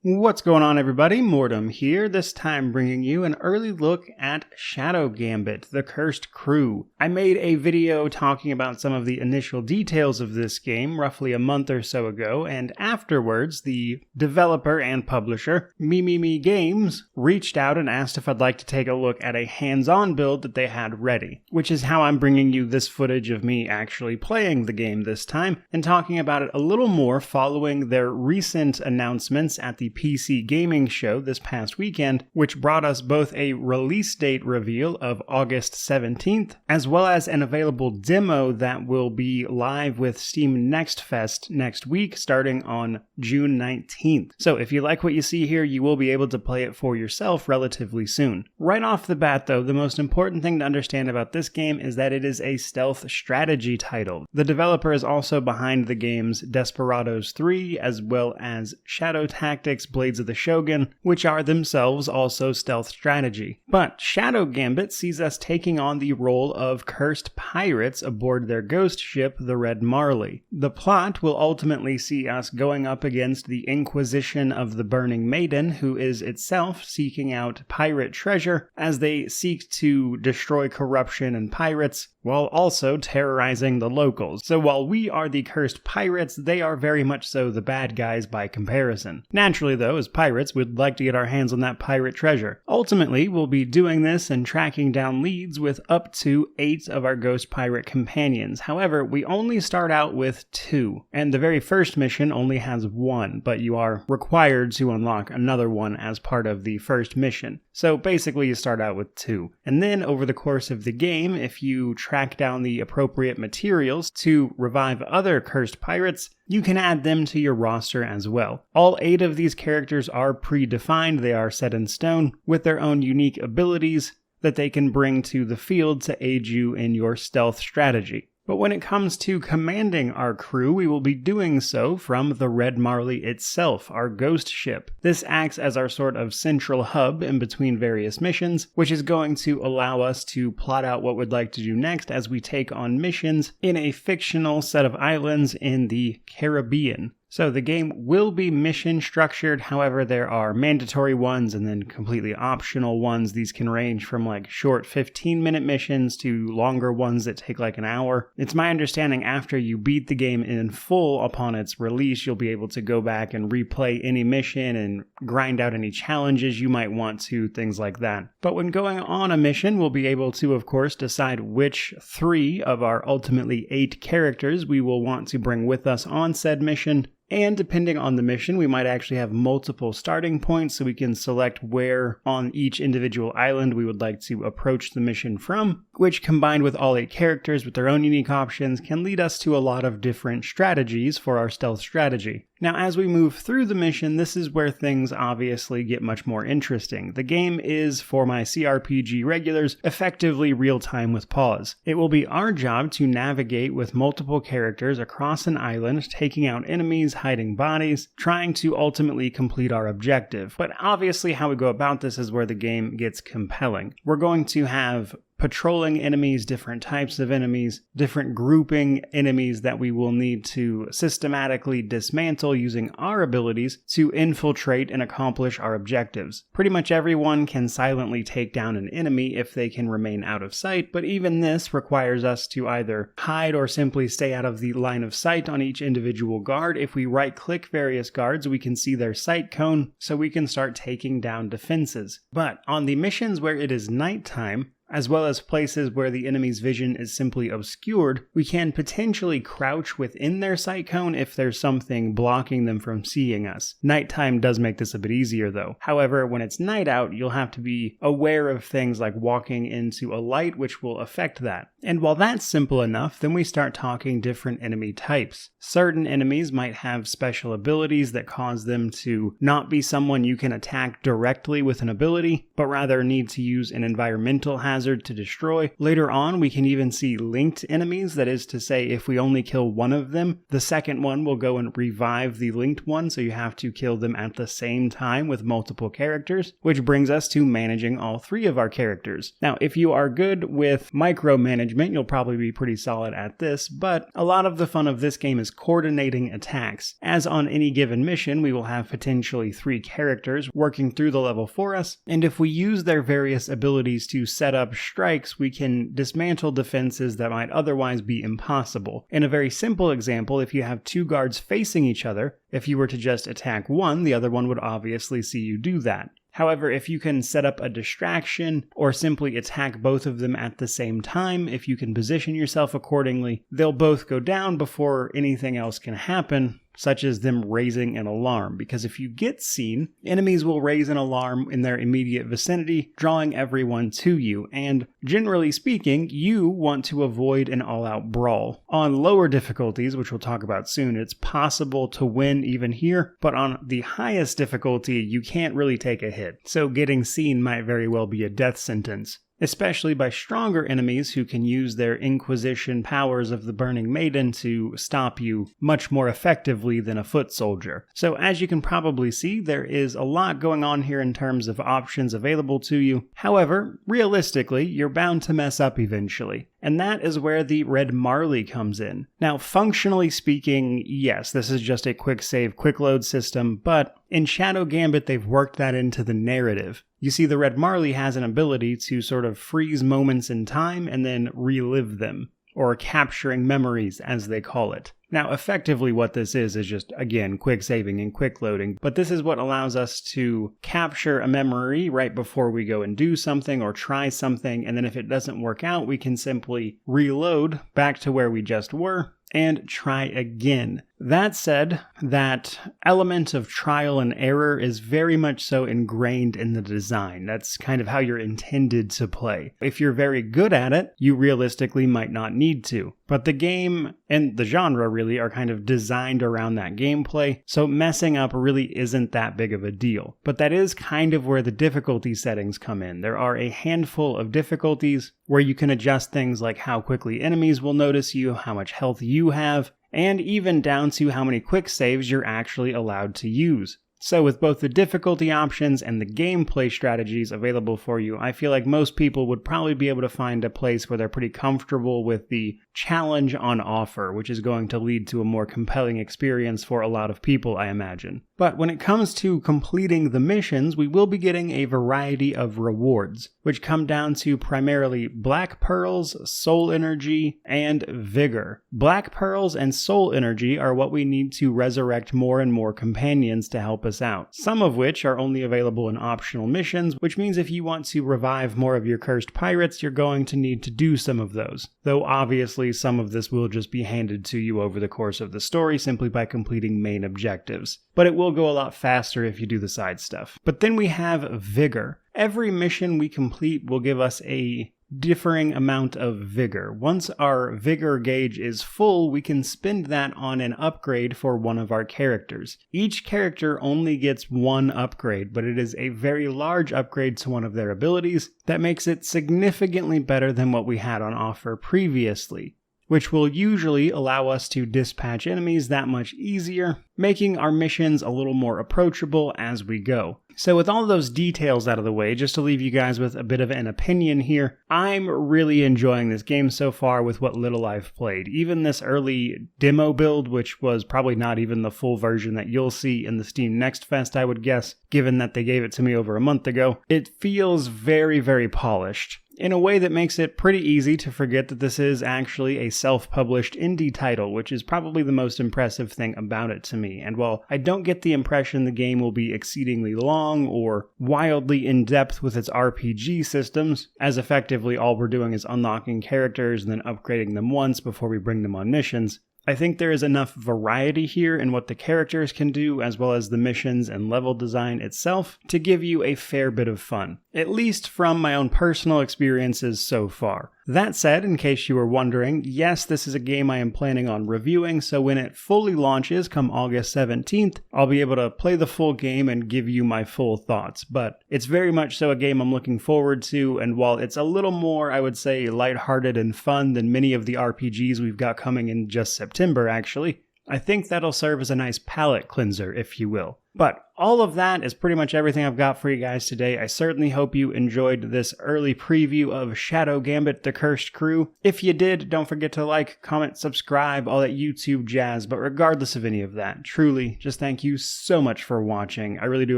What's going on, everybody? Mortem here, this time bringing you an early look at Shadow Gambit, the Cursed Crew. I made a video talking about some of the initial details of this game roughly a month or so ago, and afterwards, the developer and publisher, Me Games, reached out and asked if I'd like to take a look at a hands-on build that they had ready, which is how I'm bringing you this footage of me actually playing the game this time, and talking about it a little more following their recent announcements at the PC gaming show this past weekend, which brought us both a release date reveal of August 17th, as well as an available demo that will be live with Steam Next Fest next week, starting on June 19th. So if you like what you see here, you will be able to play it for yourself relatively soon. Right off the bat, though, the most important thing to understand about this game is that it is a stealth strategy title. The developer is also behind the games Desperados 3, as well as Shadow Tactics, Blades of the Shogun, which are themselves also stealth strategy. But Shadow Gambit sees us taking on the role of cursed pirates aboard their ghost ship, the Red Marley. The plot will ultimately see us going up against the Inquisition of the Burning Maiden, who is itself seeking out pirate treasure as they seek to destroy corruption and pirates, while also terrorizing the locals. So while we are the cursed pirates, they are very much so the bad guys by comparison. Naturally though, as pirates, we'd like to get our hands on that pirate treasure. Ultimately, we'll be doing this and tracking down leads with up to 8 of our ghost pirate companions. However, we only start out with 2, and the very first mission only has 1, but you are required to unlock another one as part of the first mission. So basically you start out with 2. And then over the course of the game, if you track down the appropriate materials to revive other cursed pirates, you can add them to your roster as well. All 8 of these characters are predefined, they are set in stone, with their own unique abilities that they can bring to the field to aid you in your stealth strategy. But when it comes to commanding our crew, we will be doing so from the Red Marley itself, our ghost ship. This acts as our sort of central hub in between various missions, which is going to allow us to plot out what we'd like to do next as we take on missions in a fictional set of islands in the Caribbean. So the game will be mission structured, however there are mandatory ones and then completely optional ones. These can range from like short 15-minute missions to longer ones that take like an hour. It's my understanding after you beat the game in full upon its release, you'll be able to go back and replay any mission and grind out any challenges you might want to, things like that. But when going on a mission, we'll be able to, of course, decide which 3 of our ultimately 8 characters we will want to bring with us on said mission. And depending on the mission, we might actually have multiple starting points so we can select where on each individual island we would like to approach the mission from, which combined with all 8 characters with their own unique options can lead us to a lot of different strategies for our stealth strategy. Now, as we move through the mission, this is where things obviously get much more interesting. The game is, for my CRPG regulars, effectively real-time with pause. It will be our job to navigate with multiple characters across an island, taking out enemies, hiding bodies, trying to ultimately complete our objective. But obviously how we go about this is where the game gets compelling. We're going to have patrolling enemies, different types of enemies, different grouping enemies that we will need to systematically dismantle using our abilities to infiltrate and accomplish our objectives. Pretty much everyone can silently take down an enemy if they can remain out of sight, but even this requires us to either hide or simply stay out of the line of sight on each individual guard. If we right-click various guards, we can see their sight cone, so we can start taking down defenses. But on the missions where it is nighttime, as well as places where the enemy's vision is simply obscured, we can potentially crouch within their sight cone if there's something blocking them from seeing us. Nighttime does make this a bit easier though. However, when it's night out, you'll have to be aware of things like walking into a light, which will affect that. And while that's simple enough, then we start talking different enemy types. Certain enemies might have special abilities that cause them to not be someone you can attack directly with an ability, but rather need to use an environmental hazard hazard to destroy. Later on, we can even see linked enemies. That is to say, if we only kill one of them, the second one will go and revive the linked one, so you have to kill them at the same time with multiple characters, which brings us to managing all three of our characters. Now, if you are good with micromanagement, you'll probably be pretty solid at this, but a lot of the fun of this game is coordinating attacks. As on any given mission, we will have potentially 3 characters working through the level for us, and if we use their various abilities to set up strikes, we can dismantle defenses that might otherwise be impossible. In a very simple example, if you have 2 guards facing each other, if you were to just attack one, the other one would obviously see you do that. However, if you can set up a distraction or simply attack both of them at the same time, if you can position yourself accordingly, they'll both go down before anything else can happen, such as them raising an alarm, because if you get seen, enemies will raise an alarm in their immediate vicinity, drawing everyone to you, and generally speaking, you want to avoid an all-out brawl. On lower difficulties, which we'll talk about soon, it's possible to win even here, but on the highest difficulty, you can't really take a hit, so getting seen might very well be a death sentence, especially by stronger enemies who can use their Inquisition powers of the Burning Maiden to stop you much more effectively than a foot soldier. So as you can probably see, there is a lot going on here in terms of options available to you. However, realistically, you're bound to mess up eventually. And that is where the Red Marley comes in. Now, functionally speaking, yes, this is just a quick save, quick load system, but in Shadow Gambit, they've worked that into the narrative. You see, the Red Marley has an ability to sort of freeze moments in time and then relive them, or capturing memories, as they call it. Now, effectively what this is just, again, quick saving and quick loading, but this is what allows us to capture a memory right before we go and do something or try something, and then if it doesn't work out, we can simply reload back to where we just were and try again. That said, that element of trial and error is very much so ingrained in the design. That's kind of how you're intended to play. If you're very good at it, you realistically might not need to. But the game and the genre really are kind of designed around that gameplay, so messing up really isn't that big of a deal. But that is kind of where the difficulty settings come in. There are a handful of difficulties where you can adjust things like how quickly enemies will notice you, how much health you have, and even down to how many quick saves you're actually allowed to use. So with both the difficulty options and the gameplay strategies available for you, I feel like most people would probably be able to find a place where they're pretty comfortable with the challenge on offer, which is going to lead to a more compelling experience for a lot of people, I imagine. But when it comes to completing the missions, we will be getting a variety of rewards, which come down to primarily Black Pearls, Soul Energy, and Vigor. Black Pearls and Soul Energy are what we need to resurrect more and more companions to help us out, some of which are only available in optional missions, which means if you want to revive more of your cursed pirates, you're going to need to do some of those. Though obviously some of this will just be handed to you over the course of the story simply by completing main objectives. But it will go a lot faster if you do the side stuff. But then we have Vigor. Every mission we complete will give us a differing amount of vigor. Once our vigor gauge is full, we can spend that on an upgrade for one of our characters. Each character only gets one upgrade, but it is a very large upgrade to one of their abilities that makes it significantly better than what we had on offer previously, which will usually allow us to dispatch enemies that much easier, making our missions a little more approachable as we go. So with all those details out of the way, just to leave you guys with a bit of an opinion here, I'm really enjoying this game so far with what little I've played. Even this early demo build, which was probably not even the full version that you'll see in the Steam Next Fest, I would guess, given that they gave it to me over a month ago, it feels very, very polished, in a way that makes it pretty easy to forget that this is actually a self-published indie title, which is probably the most impressive thing about it to me. And while I don't get the impression the game will be exceedingly long or wildly in-depth with its RPG systems, as effectively all we're doing is unlocking characters and then upgrading them once before we bring them on missions, I think there is enough variety here in what the characters can do, as well as the missions and level design itself, to give you a fair bit of fun, at least from my own personal experiences so far. That said, in case you were wondering, yes, this is a game I am planning on reviewing, so when it fully launches come August 17th, I'll be able to play the full game and give you my full thoughts. But it's very much so a game I'm looking forward to, and while it's a little more, I would say, lighthearted and fun than many of the RPGs we've got coming in just September, actually, I think that'll serve as a nice palate cleanser, if you will. But all of that is pretty much everything I've got for you guys today. I certainly hope you enjoyed this early preview of Shadow Gambit, The Cursed Crew. If you did, don't forget to like, comment, subscribe, all that YouTube jazz. But regardless of any of that, truly, just thank you so much for watching. I really do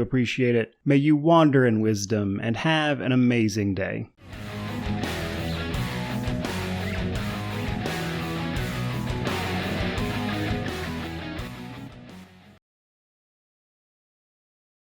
appreciate it. May you wander in wisdom and have an amazing day.